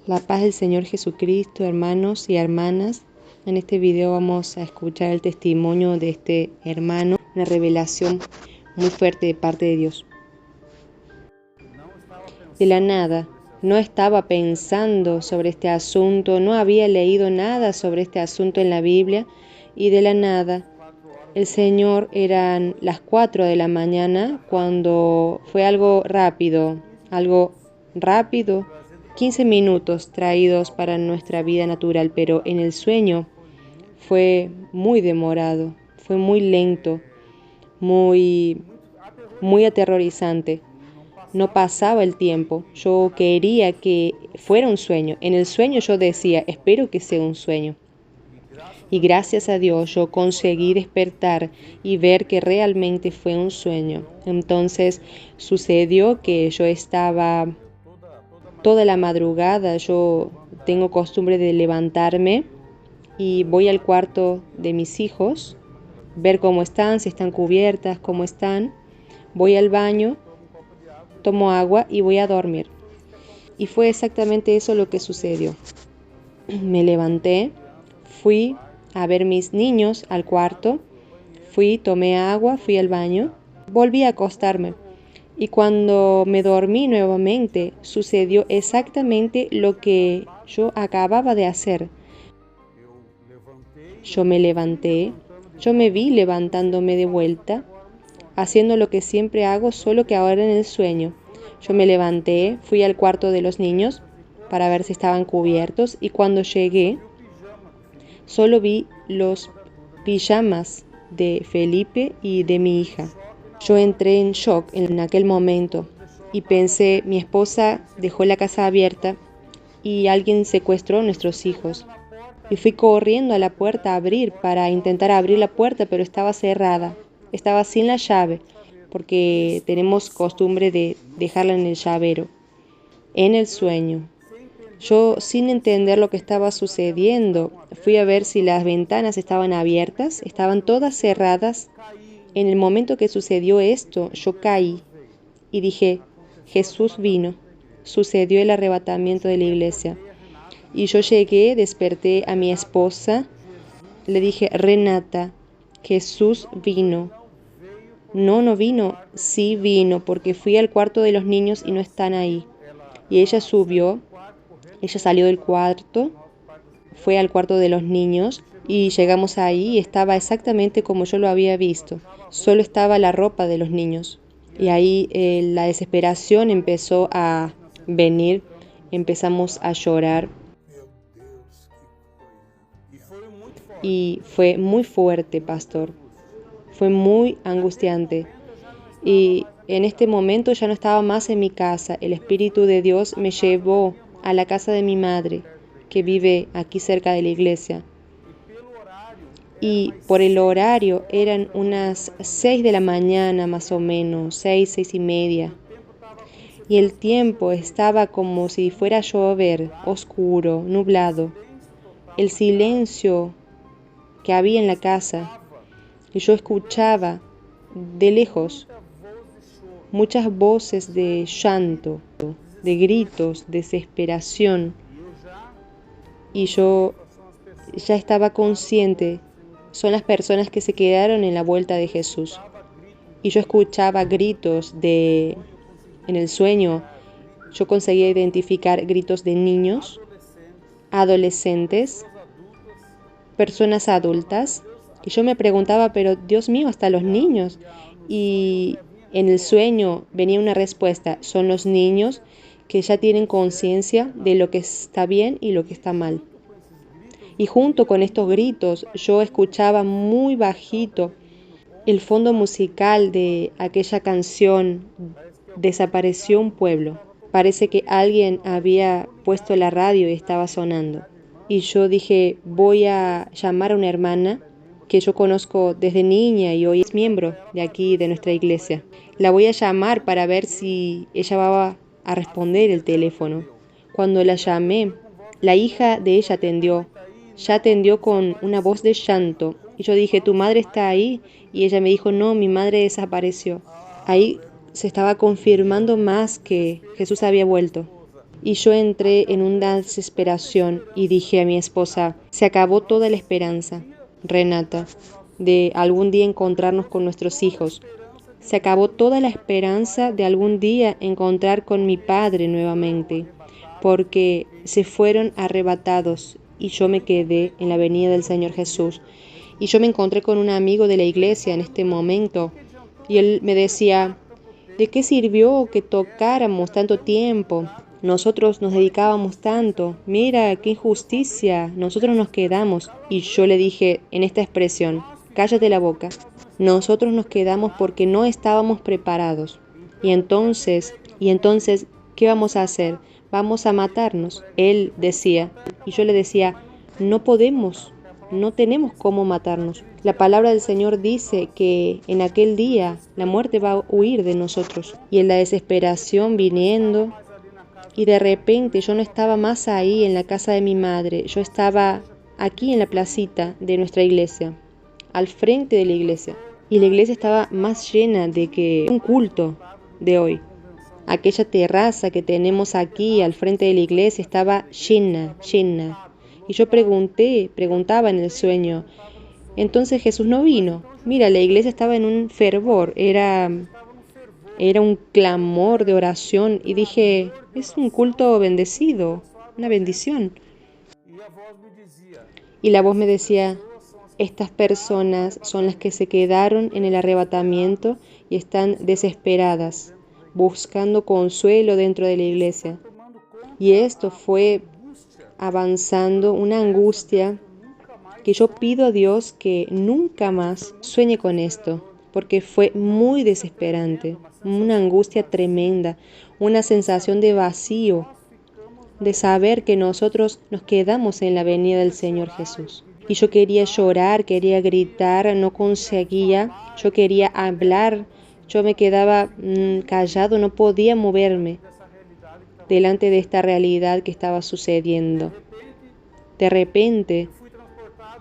La paz del Señor Jesucristo, hermanos y hermanas. En este video vamos a escuchar el testimonio de este hermano, una revelación muy fuerte de parte de Dios. De la nada, no estaba pensando sobre este asunto, no había leído nada sobre este asunto en la Biblia y de la nada, el Señor eran las 4 de la mañana cuando fue algo rápido, 15 minutos traídos para nuestra vida natural, pero en el sueño fue muy demorado, fue muy lento, muy aterrorizante. No pasaba el tiempo, yo quería que fuera un sueño. En el sueño yo decía, espero que sea un sueño. Y gracias a Dios yo conseguí despertar y ver que realmente fue un sueño. Entonces sucedió que yo estaba toda la madrugada, yo tengo costumbre de levantarme y voy al cuarto de mis hijos, ver cómo están, si están cubiertas, cómo están. Voy al baño, tomo agua y voy a dormir. Y fue exactamente eso lo que sucedió. Me levanté, fui a ver mis niños al cuarto, tomé agua, fui al baño, volví a acostarme. Y cuando me dormí nuevamente, sucedió exactamente lo que yo acababa de hacer. Yo me levanté, yo me vi levantándome de vuelta, haciendo lo que siempre hago, solo que ahora en el sueño. Yo me levanté, fui al cuarto de los niños para ver si estaban cubiertos y cuando llegué, solo vi los pijamas de Felipe y de mi hija. Yo entré en shock en aquel momento y pensé, mi esposa dejó la casa abierta y alguien secuestró a nuestros hijos. Y fui corriendo a la puerta a abrir para intentar abrir la puerta, pero estaba cerrada. Estaba sin la llave, porque tenemos costumbre de dejarla en el llavero. En el sueño, yo sin entender lo que estaba sucediendo, fui a ver si las ventanas estaban abiertas, estaban todas cerradas. En el momento que sucedió esto, yo caí y dije, Jesús vino. Sucedió el arrebatamiento de la iglesia. Y yo llegué, desperté a mi esposa, le dije, Renata, Jesús vino. No vino, sí vino, porque fui al cuarto de los niños y no están ahí. Y ella salió del cuarto, fue al cuarto de los niños y llegamos ahí y estaba exactamente como yo lo había visto. Solo estaba la ropa de los niños. Y ahí la desesperación empezó a venir, empezamos a llorar. Y fue muy fuerte, pastor. Fue muy angustiante. Y en este momento ya no estaba más en mi casa. El Espíritu de Dios me llevó a la casa de mi madre, que vive aquí cerca de la iglesia. Y por el horario eran unas 6 de la mañana más o menos, 6 y media. Y el tiempo estaba como si fuera a llover, oscuro, nublado. El silencio que había en la casa. Y yo escuchaba de lejos muchas voces de llanto, de gritos, desesperación. Y yo ya estaba consciente, son las personas que se quedaron en la vuelta de Jesús. Y yo escuchaba gritos en el sueño, yo conseguía identificar gritos de niños, adolescentes, personas adultas. Y yo me preguntaba, pero Dios mío, hasta los niños. Y en el sueño venía una respuesta, son los niños que ya tienen conciencia de lo que está bien y lo que está mal. Y junto con estos gritos yo escuchaba muy bajito el fondo musical de aquella canción, Desapareció un pueblo. Parece que alguien había puesto la radio y estaba sonando. Y yo dije, voy a llamar a una hermana que yo conozco desde niña y hoy es miembro de aquí, de nuestra iglesia. La voy a llamar para ver si ella va a responder el teléfono. Cuando la llamé, la hija de ella ya atendió con una voz de llanto. Y yo dije, ¿tu madre está ahí? Y ella me dijo, no, mi madre desapareció. Ahí se estaba confirmando más que Jesús había vuelto. Y yo entré en una desesperación y dije a mi esposa, se acabó toda la esperanza, Renata, de algún día encontrarnos con nuestros hijos. Se acabó toda la esperanza de algún día encontrar con mi padre nuevamente, porque se fueron arrebatados y yo me quedé en la venida del Señor Jesús. Y yo me encontré con un amigo de la iglesia en este momento y él me decía, ¿de qué sirvió que tocáramos tanto tiempo? Nosotros nos dedicábamos tanto, mira qué injusticia, nosotros nos quedamos. Y yo le dije en esta expresión, cállate la boca. Nosotros nos quedamos porque no estábamos preparados. Y entonces, ¿qué vamos a hacer? Vamos a matarnos. Él decía, y yo le decía, no podemos, no tenemos cómo matarnos. La palabra del Señor dice que en aquel día la muerte va a huir de nosotros. Y en la desesperación viniendo, y de repente yo no estaba más ahí en la casa de mi madre, yo estaba aquí en la placita de nuestra iglesia, al frente de la iglesia. Y la iglesia estaba más llena de que un culto de hoy. Aquella terraza que tenemos aquí al frente de la iglesia estaba llena, llena. Y yo preguntaba en el sueño, entonces Jesús no vino. Mira, la iglesia estaba en un fervor, era un clamor de oración y dije, es un culto bendecido, una bendición. Y la voz me decía, estas personas son las que se quedaron en el arrebatamiento y están desesperadas, buscando consuelo dentro de la iglesia. Y esto fue avanzando una angustia que yo pido a Dios que nunca más sueñe con esto, porque fue muy desesperante, una angustia tremenda, una sensación de vacío, de saber que nosotros nos quedamos en la venida del Señor Jesús. Y yo quería llorar, quería gritar, no conseguía, yo quería hablar, yo me quedaba callado, no podía moverme delante de esta realidad que estaba sucediendo. De repente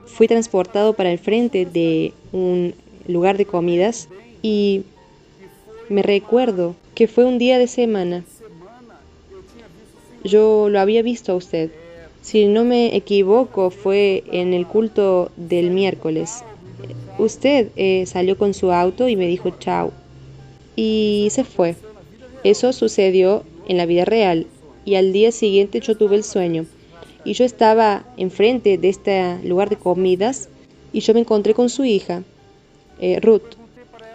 fui transportado para el frente de un lugar de comidas y me recuerdo que fue un día de semana. Yo lo había visto a usted. Si no me equivoco, fue en el culto del miércoles. Usted salió con su auto y me dijo chao. Y se fue. Eso sucedió en la vida real. Y al día siguiente yo tuve el sueño. Y yo estaba enfrente de este lugar de comidas y yo me encontré con su hija, Ruth.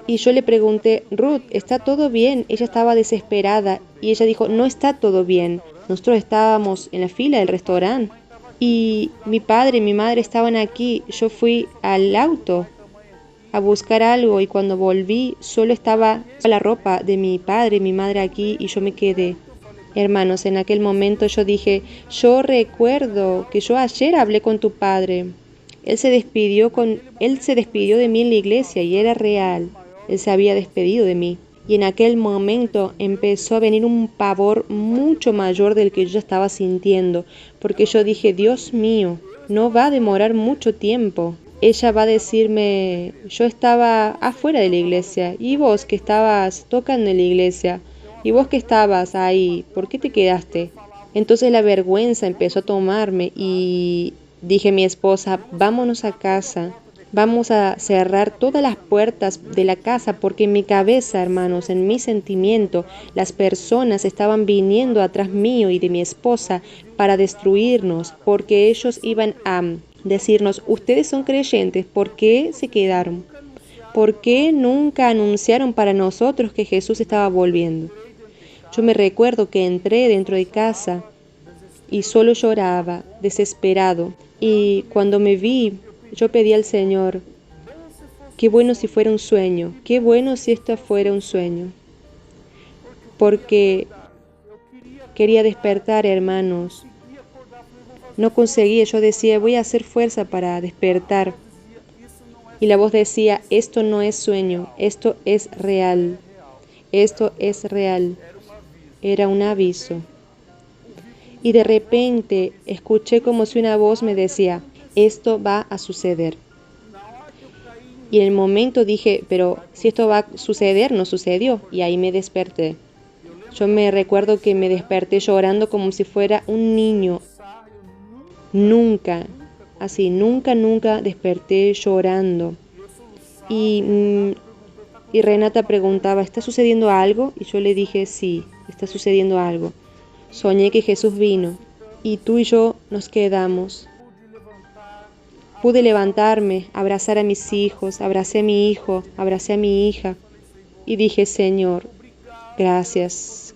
Y yo le pregunté, Ruth, ¿está todo bien? Ella estaba desesperada y ella dijo, no está todo bien. Nosotros estábamos en la fila del restaurante y mi padre y mi madre estaban aquí. Yo fui al auto a buscar algo y cuando volví solo estaba la ropa de mi padre y mi madre aquí y yo me quedé. Hermanos, en aquel momento yo dije, yo recuerdo que yo ayer hablé con tu padre. Él se despidió de mí en la iglesia y era real. Él se había despedido de mí. Y en aquel momento empezó a venir un pavor mucho mayor del que yo estaba sintiendo, porque yo dije, Dios mío, no va a demorar mucho tiempo. Ella va a decirme, yo estaba afuera de la iglesia y vos que estabas tocando en la iglesia. ¿Y vos que estabas ahí? ¿Por qué te quedaste? Entonces la vergüenza empezó a tomarme y dije a mi esposa, vámonos a casa, vamos a cerrar todas las puertas de la casa porque en mi cabeza, hermanos, en mi sentimiento, las personas estaban viniendo atrás mío y de mi esposa para destruirnos porque ellos iban a decirnos, ustedes son creyentes, ¿por qué se quedaron? ¿Por qué nunca anunciaron para nosotros que Jesús estaba volviendo? Yo me recuerdo que entré dentro de casa y solo lloraba, desesperado. Y cuando me vi, yo pedí al Señor, qué bueno si fuera un sueño, qué bueno si esto fuera un sueño. Porque quería despertar, hermanos. No conseguía, yo decía, voy a hacer fuerza para despertar. Y la voz decía, esto no es sueño, esto es real, esto es real. Era un aviso. Y de repente escuché como si una voz me decía, esto va a suceder. Y en el momento dije, pero si esto va a suceder, no sucedió. Y ahí me desperté. Yo me recuerdo que me desperté llorando como si fuera un niño. Nunca, así, nunca desperté llorando. Y Renata preguntaba, ¿está sucediendo algo? Y yo le dije, sí, está sucediendo algo. Soñé que Jesús vino y tú y yo nos quedamos. Pude levantarme, abrazar a mis hijos, abracé a mi hijo, abracé a mi hija y dije, Señor, gracias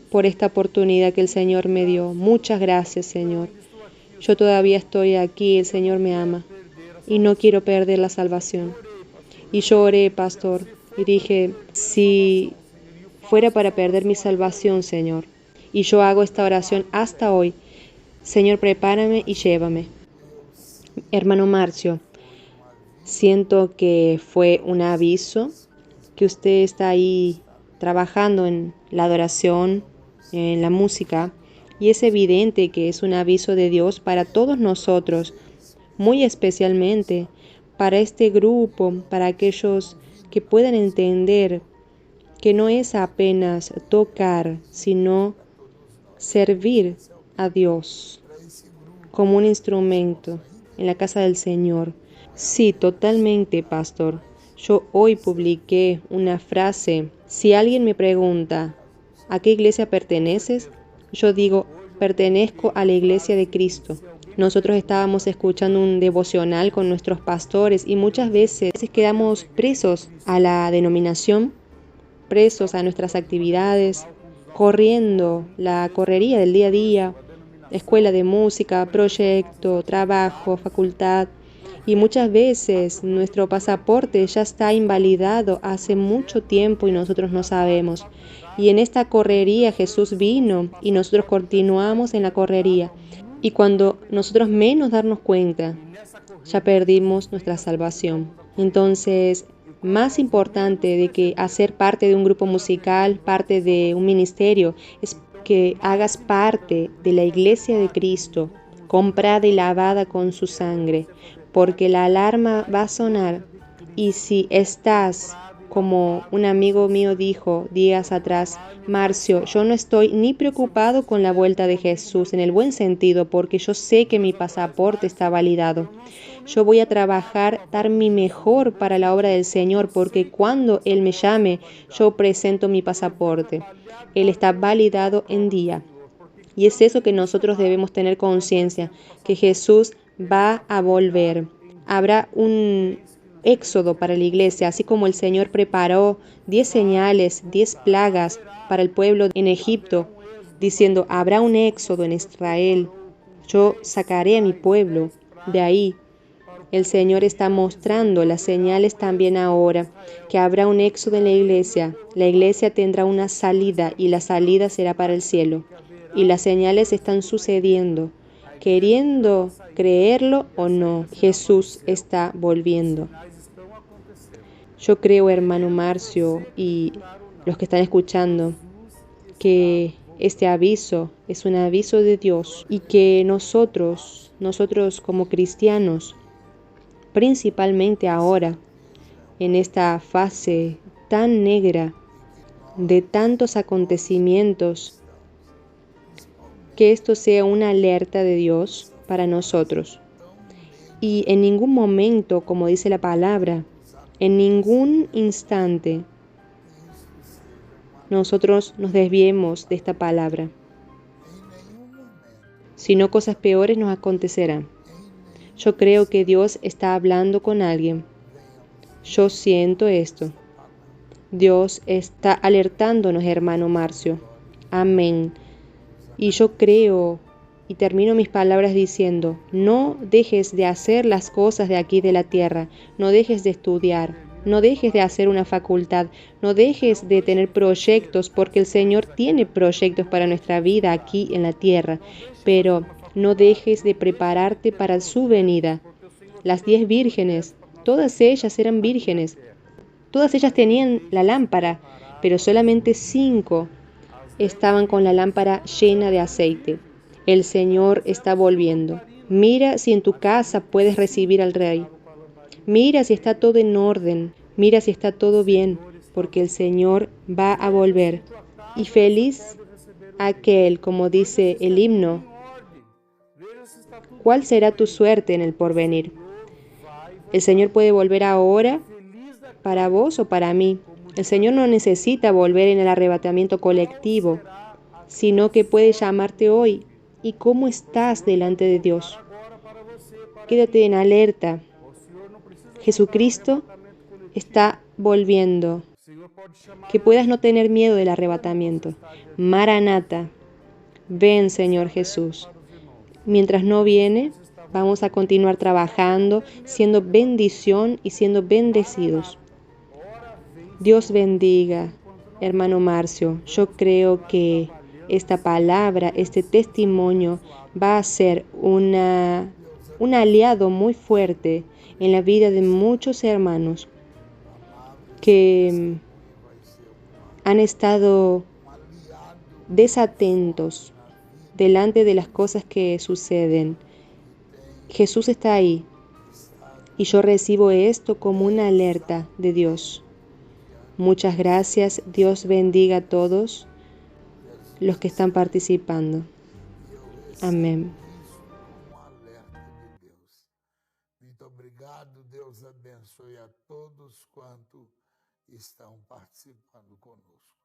por esta oportunidad que el Señor me dio. Muchas gracias, Señor. Yo todavía estoy aquí, el Señor me ama y no quiero perder la salvación. Y yo oré, pastor, y dije, si fuera para perder mi salvación, Señor, y yo hago esta oración hasta hoy, Señor, prepárame y llévame. Hermano Marcio, siento que fue un aviso, que usted está ahí trabajando en la adoración, en la música, y es evidente que es un aviso de Dios para todos nosotros, muy especialmente para este grupo, para aquellos que puedan entender que no es apenas tocar, sino servir a Dios como un instrumento en la casa del Señor. Sí, totalmente, pastor. Yo hoy publiqué una frase. Si alguien me pregunta, ¿a qué iglesia perteneces? Yo digo, pertenezco a la iglesia de Cristo. Nosotros estábamos escuchando un devocional con nuestros pastores y muchas veces quedamos presos a la denominación, presos a nuestras actividades, corriendo la correría del día a día, escuela de música, proyecto, trabajo, facultad. Y muchas veces nuestro pasaporte ya está invalidado hace mucho tiempo y nosotros no sabemos. Y en esta correría Jesús vino y nosotros continuamos en la correría. Y cuando nosotros menos darnos cuenta, ya perdimos nuestra salvación. Entonces, más importante de que hacer parte de un grupo musical, parte de un ministerio, es que hagas parte de la iglesia de Cristo, comprada y lavada con su sangre, porque la alarma va a sonar y si estás, como un amigo mío dijo días atrás, Marcio, yo no estoy ni preocupado con la vuelta de Jesús en el buen sentido, porque yo sé que mi pasaporte está validado. Yo voy a trabajar, dar mi mejor para la obra del Señor, porque cuando Él me llame, yo presento mi pasaporte. Él está validado en día. Y es eso que nosotros debemos tener conciencia, que Jesús va a volver. Habrá un éxodo para la iglesia, así como el Señor preparó 10 señales, 10 plagas para el pueblo en Egipto, diciendo, habrá un éxodo en Israel. Yo sacaré a mi pueblo de ahí. El Señor está mostrando las señales también ahora, que habrá un éxodo en la iglesia. La iglesia tendrá una salida y la salida será para el cielo. Y las señales están sucediendo. Queriendo creerlo o no, Jesús está volviendo. Yo creo, hermano Marcio, y los que están escuchando, que este aviso es un aviso de Dios y que nosotros como cristianos, principalmente ahora, en esta fase tan negra de tantos acontecimientos, que esto sea una alerta de Dios para nosotros. Y en ningún momento, como dice la palabra, en ningún instante, nosotros nos desviemos de esta palabra, sino cosas peores nos acontecerán. Yo creo que Dios está hablando con alguien. Yo siento esto. Dios está alertándonos, hermano Marcio. Amén. Y yo creo, y termino mis palabras diciendo, no dejes de hacer las cosas de aquí de la tierra, no dejes de estudiar, no dejes de hacer una facultad, no dejes de tener proyectos, porque el Señor tiene proyectos para nuestra vida aquí en la tierra, pero no dejes de prepararte para su venida. Las 10 vírgenes, todas ellas eran vírgenes, todas ellas tenían la lámpara, pero solamente 5 estaban con la lámpara llena de aceite. El Señor está volviendo. Mira si en tu casa puedes recibir al Rey. Mira si está todo en orden. Mira si está todo bien, porque el Señor va a volver. Y feliz aquel, como dice el himno, ¿cuál será tu suerte en el porvenir? El Señor puede volver ahora para vos o para mí. El Señor no necesita volver en el arrebatamiento colectivo, sino que puede llamarte hoy. ¿Y cómo estás delante de Dios? Quédate en alerta. Jesucristo está volviendo. Que puedas no tener miedo del arrebatamiento. Maranata, ven Señor Jesús. Mientras no viene, vamos a continuar trabajando, siendo bendición y siendo bendecidos. Dios bendiga, hermano Marcio. Yo creo que esta palabra, este testimonio va a ser un aliado muy fuerte en la vida de muchos hermanos que han estado desatentos delante de las cosas que suceden. Jesús está ahí y yo recibo esto como una alerta de Dios. Muchas gracias. Dios bendiga a todos los que están participando. Amén. Muito obrigado, Deus abençoe a todos quanto estão participando conosco.